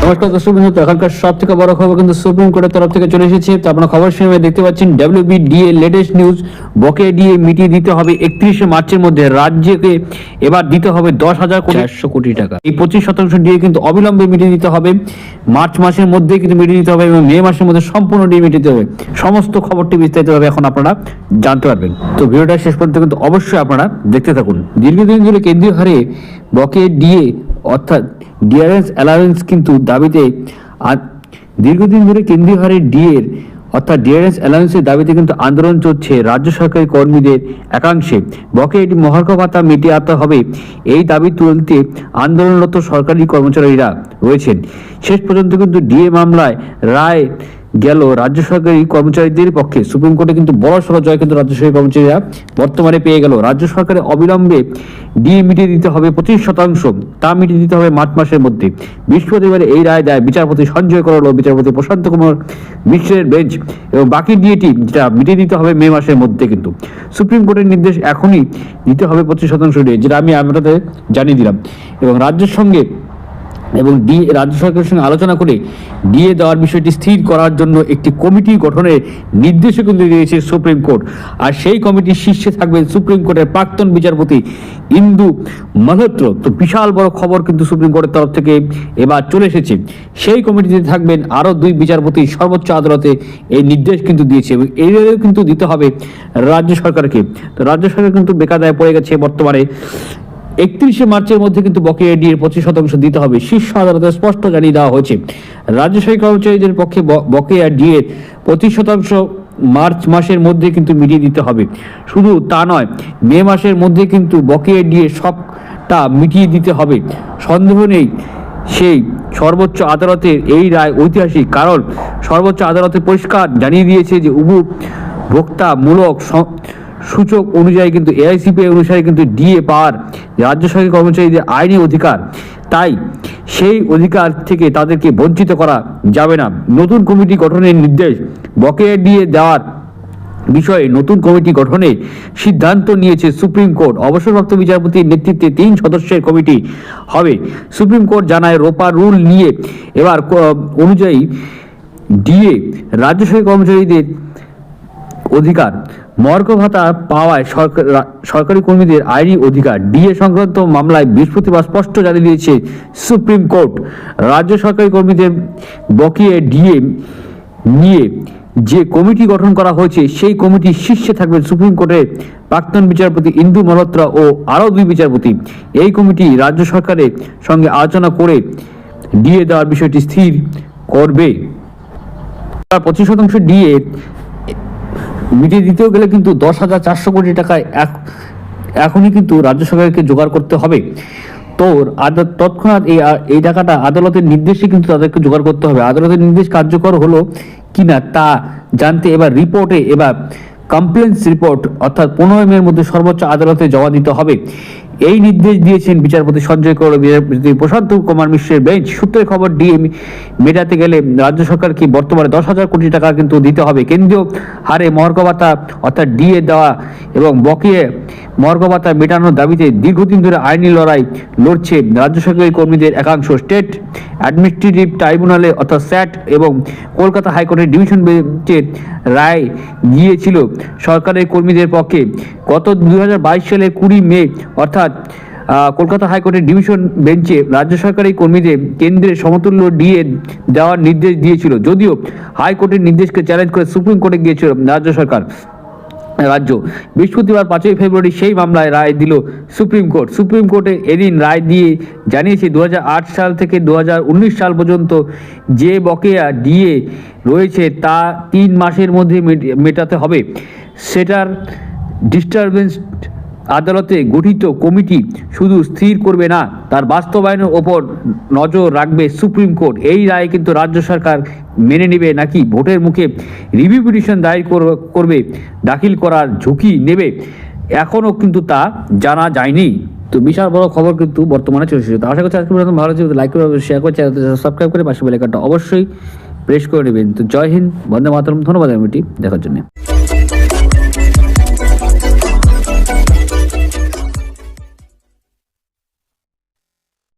নমস্কার দর্শক বন্ধু, তো এখনকার সব থেকে বড় খবর কিন্তু সুপ্রিম কোর্টের তরফ থেকে চলে এসেছে। তো আপনারা খবর শুনে দেখতে পাচ্ছেন WBDA লেটেস্ট নিউজ, বকেয়া ডিএ মিটিয়ে দিতে হবে 31শে মার্চের মধ্যে। রাজ্যকে এবার দিতে হবে 10,400 কোটি টাকা। এই 25% ডিএ কিন্তু অবিলম্বে মিটিয়ে দিতে হবে, মার্চ মাসের মধ্যে কিন্তু মিটিয়ে দিতে হবে এবং মে মাসের মধ্যে সম্পূর্ণ ডিএ মিটিয়ে দিতে হবে। সমস্ত খবরটি বিস্তারিতভাবে এখন আপনারা জানতে পারবেন। তো ভিডিওটা শেষ পর্যন্ত কিন্তু অবশ্যই আপনারা দেখতে থাকুন। দীর্ঘদিন ধরে কেন্দ্রীয় হারে বকেয়া ডিএ অর্থাৎ ডিআরএস অ্যালাউন্স কিন্তু দাবিতে দীর্ঘদিন ধরে কেন্দ্রীয় হারে ডিএর অর্থাৎ ডিআরএস অ্যালাউন্সের দাবিতে কিন্তু আন্দোলন চলছে রাজ্য সরকারি কর্মীদের একাংশে। বকেয়া মহার্ঘ ভাতা মিটিয়ে আনতে হবে, এই দাবি তুলতে আন্দোলনরত সরকারি কর্মচারীরা রয়েছেন। শেষ পর্যন্ত কিন্তু ডিএ মামলায় রায় গেল রাজ্য সরকারি কর্মচারীদের পক্ষে। সুপ্রিম কোর্টে কিন্তু বড় সড় জয় কিন্তু রাজ্য সরকারি কর্মচারীরা বর্তমানে পেয়ে গেল। রাজ্য সরকারের অবিলম্বে ডিএ মিটিয়ে দিতে হবে 25%, তা মিটিয়ে দিতে হবে মার্চ মাসের মধ্যে। বৃহস্পতিবার এই রায় দেয় বিচারপতি সঞ্জয় করল ও বিচারপতি প্রশান্ত কুমার মিশ্রের বেঞ্চ, এবং বাকি ডিএটি যেটা মিটিয়ে দিতে হবে মে মাসের মধ্যে। কিন্তু সুপ্রিম কোর্টের নির্দেশ এখনই দিতে হবে 25% ডিএ, যেটা আমি আপনাদের জানিয়ে দিলাম। এবং রাজ্যের সঙ্গে রাজ্য সরকারের সঙ্গে আলোচনা করে ডিএ দেওয়ার বিষয়টি স্থির করার জন্য একটি কমিটি গঠনের নির্দেশও কিন্তু দিয়েছে সুপ্রিম কোর্ট। আর সেই কমিটির শীর্ষে থাকবেন সুপ্রিম কোর্টের প্রাক্তন বিচারপতি ইন্দু মালহোত্র। তো বিশাল বড় খবর কিন্তু সুপ্রিম কোর্টের তরফ থেকে এবার চলে এসেছে। সেই কমিটিতে থাকবেন আরও 2 বিচারপতি। সর্বোচ্চ আদালতে এই নির্দেশ কিন্তু দিয়েছে এবং এইভাবেও কিন্তু দিতে হবে রাজ্য সরকারকে। তো রাজ্য সরকার কিন্তু বেকায়দায় পড়ে গেছে বর্তমানে। 31শে মার্চের মধ্যে কিন্তু বকেয়া ডিএর 25% দিতে হবে, শীর্ষ আদালতে স্পষ্ট জানিয়ে দেওয়া হয়েছে। রাজ্য সরকারি কর্মচারীদের পক্ষে বকেয়া ডিএর 25% মার্চ মাসের মধ্যে কিন্তু মিটিয়ে দিতে হবে। শুধু তা নয়, মে মাসের মধ্যে কিন্তু বকেয়া ডিএ সবটা মিটিয়ে দিতে হবে। সন্দেহ নেই সেই সর্বোচ্চ আদালতের এই রায় ঐতিহাসিক, কারণ সর্বোচ্চ আদালতে পরিষ্কার জানিয়ে দিয়েছে যে উপভোক্তামূলক সূচক অনুযায়ী কিন্তু এআইসিপিআই অনুসারে কিন্তু ডিএ পাওয়ার রাজ্য সরকারি কর্মচারীদের আইনি অধিকার। তাই সেই অধিকার থেকে তাদেরকে বঞ্চিত করা যাবে না। নতুন কমিটি গঠনের নির্দেশ, বকেয়া ডিএ দেওয়ার বিষয়ে নতুন কমিটি গঠনের সিদ্ধান্ত নিয়েছে সুপ্রিম কোর্ট। অবসরপ্রাপ্ত বিচারপতির নেতৃত্বে 3 সদস্যের কমিটি হবে। সুপ্রিম কোর্ট জানায় রোপা রুল নিয়ে এবার অনুযায়ী ডিএ রাজ্য সরকারি কর্মচারীদের অধিকার, মহার্ঘ ভাতা পাওয়ায় সরকারি কর্মীদের আইনি অধিকার। ডিএ সংক্রান্ত মামলায় বৃহস্পতিবার স্পষ্ট জানিয়ে দিয়েছে সুপ্রিম কোর্ট। রাজ্য সরকারি কর্মীদের বকেয়া ডিএ নিয়ে যে কমিটি গঠন করা হয়েছে সেই কমিটির শীর্ষে থাকবেন সুপ্রিম কোর্টের প্রাক্তন বিচারপতি ইন্দু মালহোত্রা ও আরও 2 বিচারপতি। এই কমিটি রাজ্য সরকারের সঙ্গে আলোচনা করে ডিএ দেওয়ার বিষয়টি স্থির করবে। 25% ডিএ মিটিয়ে দিতেও গেলে কিন্তু 10,400 কোটি টাকায় এখনই কিন্তু রাজ্য সরকারকে জোগাড় করতে হবে। তো তৎক্ষণাৎ এই টাকাটা আদালতের নির্দেশে কিন্তু তাদেরকে জোগাড় করতে হবে। আদালতের নির্দেশ কার্যকর হলো কিনা তা জানতে এবার কমপ্লেন্স রিপোর্ট অর্থাৎ 15 মের মধ্যে সর্বোচ্চ আদালতে জমা দিতে হবে। এই নির্দেশ দিয়েছেন বিচারপতি সঞ্জয় করল বিচারপতি প্রশান্ত কুমার মিশ্রের বেঞ্চ। সূত্রের খবর, ডিএ মেটাতে গেলে রাজ্য সরকারকে বর্তমানে 10,000 কোটি টাকা কিন্তু দিতে হবে। কেন্দ্রীয় হারে মহার্ঘ ভাতা অর্থাৎ ডিএ দেওয়া এবং বকেয়া মহার্ঘ ভাতা মেটানোর দাবিতে দীর্ঘদিন ধরে আইনি লড়াই লড়ছে রাজ্য সরকারি কর্মীদের একাংশ। স্টেট অ্যাডমিনিস্ট্রেটিভ ট্রাইব্যুনালে অর্থাৎ স্যাট এবং কলকাতা হাইকোর্টের ডিভিশন বেঞ্চের রায় গিয়েছিল সরকারের কর্মীদের পক্ষে। গত 2022 সালের 20 মে অর্থাৎ কলকাতা হাইকোর্টের ডিভিশন বেঞ্চে রাজ্য সরকারি কর্মীদের কেন্দ্রের সমতুল্য ডিএ দেওয়ার নির্দেশ দিয়েছিল। যদিও হাইকোর্টের নির্দেশকে চ্যালেঞ্জ করে সুপ্রিম কোর্টে গিয়েছিল রাজ্য। বৃহস্পতিবার 5ই ফেব্রুয়ারি সেই মামলায় রায় দিল সুপ্রিম কোর্ট। সুপ্রিম কোর্টে এদিন রায় দিয়ে জানিয়েছে 2008 সাল থেকে 2019 সাল পর্যন্ত যে বকেয়া ডিএ রয়েছে তা 3 মাসের মধ্যে মেটাতে হবে। সেটার ডিস্টারবেন্স আদালতে গঠিত কমিটি শুধু স্থির করবে না, তার বাস্তবায়নের ওপর নজর রাখবে সুপ্রিম কোর্ট। এই রায় কিন্তু রাজ্য সরকার মেনে নেবে নাকি ভোটের মুখে রিভিউ পিটিশন দায়ের করবে, দাখিল করার ঝুঁকি নেবে, এখনও কিন্তু তা জানা যায়নি। তো বিশাল বড় খবর কিন্তু বর্তমানে চলছে। তো আশা করছি আজকে ভালো লাগছে, লাইক করে শেয়ার করে চ্যানেলটা সাবস্ক্রাইব করে পাশে বেল আইকনটা অবশ্যই প্রেস করে নেবেন। তো জয় হিন্দ, বন্দে মাতরম। ধন্যবাদ ভিডিওটি দেখার জন্য।